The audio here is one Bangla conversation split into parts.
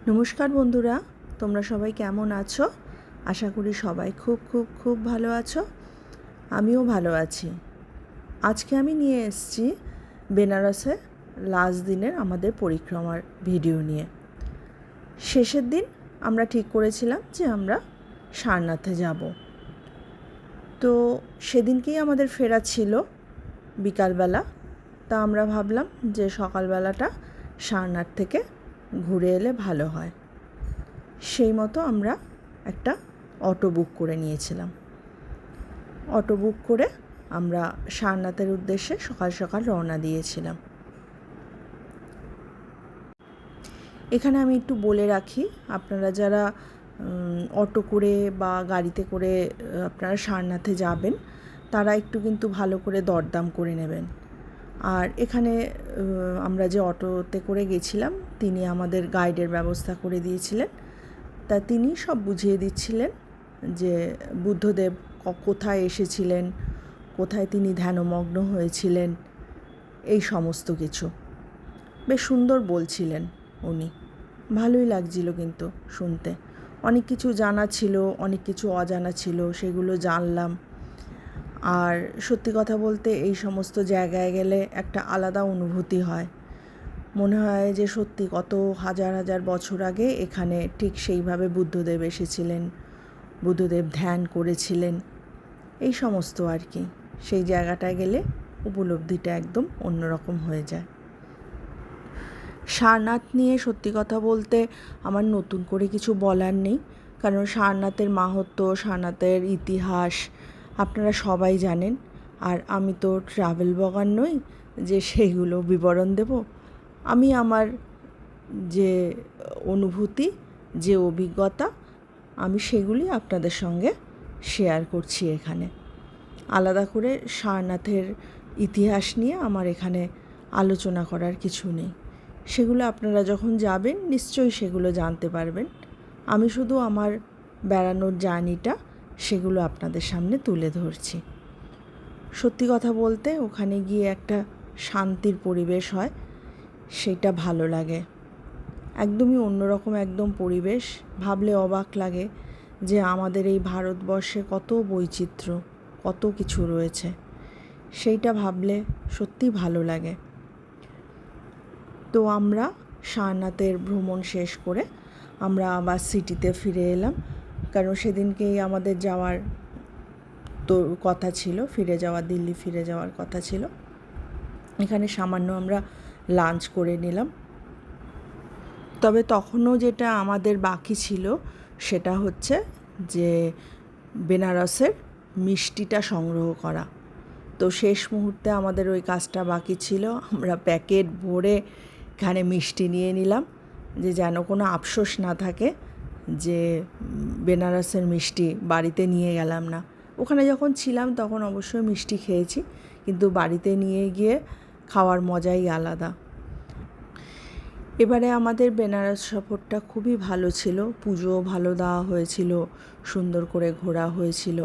নমস্কার বন্ধুরা, তোমরা সবাই কেমন আছো? আশা করি সবাই খুব খুব খুব ভালো আছো। আমিও ভালো আছি। আজকে আমি নিয়ে এসেছি বেনারসে লাস্ট দিনের আমাদের পরিক্রমার ভিডিও নিয়ে। শেষের দিন আমরা ঠিক করেছিলাম যে আমরা সারনাথে যাব। তো সেদিনকেই আমাদের ফেরা ছিল বিকালবেলা। তা আমরা ভাবলাম যে সকালবেলাটা সারনাথ থেকে ঘুরে এলে ভালো হয়। সেই মতো আমরা একটা অটো বুক করে নিয়েছিলাম। অটো বুক করে আমরা সারনাথের উদ্দেশ্যে সকাল সকাল রওনা দিয়েছিলাম। এখানে আমি একটু বলে রাখি, আপনারা যারা অটো করে বা গাড়িতে করে আপনারা সারনাথে যাবেন, তারা একটু কিন্তু ভালো করে দরদাম করে নেবেন। আর এখানে আমরা যে অটোতে করে গেছিলাম, তিনি আমাদের গাইডের ব্যবস্থা করে দিয়েছিলেন। তা তিনি সব বুঝিয়ে দিচ্ছিলেন যে বুদ্ধদেব কোথায় এসেছিলেন, কোথায় তিনি ধ্যানমগ্ন হয়েছিলেন, এই সমস্ত কিছু বেশ সুন্দর বলছিলেন উনি। ভালোই লাগছিল কিন্তু শুনতে। অনেক কিছু জানা ছিল, অনেক কিছু অজানা ছিল, সেগুলো জানলাম। আর সত্যি কথা বলতে এই সমস্ত জায়গায় গেলে একটা আলাদা অনুভূতি হয়। মনে হয় যে সত্যি কত হাজার হাজার বছর আগে এখানে ঠিক সেইভাবে বুদ্ধদেব এসেছিলেন, বুদ্ধদেব ধ্যান করেছিলেন, এই সমস্ত আর কি। সেই জায়গাটায় গেলে উপলব্ধিটা একদম অন্যরকম হয়ে যায়। সারনাথ নিয়ে সত্যি কথা বলতে আমার নতুন করে কিছু বলার নেই, কারণ সারনাথের মাহাত্ম্য, সারনাথের ইতিহাস আপনারা সবাই জানেন। আর আমি তো ট্রাভেল ব্লগার নই যে সেইগুলো বিবরণ দেব। আমি আমার যে অনুভূতি, যে অভিজ্ঞতা, আমি সেগুলি আপনাদের সঙ্গে শেয়ার করছি এখানে। আলাদা করে সারনাথের ইতিহাস নিয়ে আমার এখানে আলোচনা করার কিছু নেই। সেগুলো আপনারা যখন যাবেন নিশ্চয়ই সেগুলো জানতে পারবেন। আমি শুধু আমার বেড়ানোর জার্নিটা সেগুলো আপনাদের সামনে তুলে ধরছি। সত্যি কথা বলতে ওখানে গিয়ে একটা শান্তির পরিবেশ হয়, সেটা ভালো লাগে। একদমই অন্যরকম একদম পরিবেশ। ভাবলে অবাক লাগে যে আমাদের এই ভারতবর্ষে কত বৈচিত্র্য, কত কিছু রয়েছে। সেইটা ভাবলে সত্যি ভালো লাগে। তো আমরা সারনাথের ভ্রমণ শেষ করে আমরা আবার সিটিতে ফিরে এলাম, কারণ সেদিনকেই আমাদের যাওয়ার তো কথা ছিল, দিল্লি ফিরে যাওয়ার কথা ছিল। এখানে সামান্য আমরা লাঞ্চ করে নিলাম। তবে তখনও যেটা আমাদের বাকি ছিল সেটা হচ্ছে যে বেনারসের মিষ্টিটা সংগ্রহ করা। তো শেষ মুহূর্তে আমাদের ওই কাজটা বাকি ছিল। আমরা প্যাকেট ভরে এখানে মিষ্টি নিয়ে নিলাম, যে যেন কোনো আফসোস না থাকে যে বেনারসের মিষ্টি বাড়িতে নিয়ে গেলাম না। ওখানে যখন ছিলাম তখন অবশ্যই মিষ্টি খেয়েছি, কিন্তু বাড়িতে নিয়ে গিয়ে খাওয়ার মজাই আলাদা। এবারে আমাদের বেনারস সফরটা খুবই ভালো ছিল। পুজোও ভালো দেওয়া হয়েছিল, সুন্দর করে ঘোরা হয়েছিল।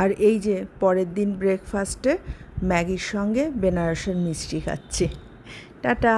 আর এই যে পরের দিন ব্রেকফাস্টে ম্যাগির সঙ্গে বেনারসের মিষ্টি খাচ্ছি। টাটা।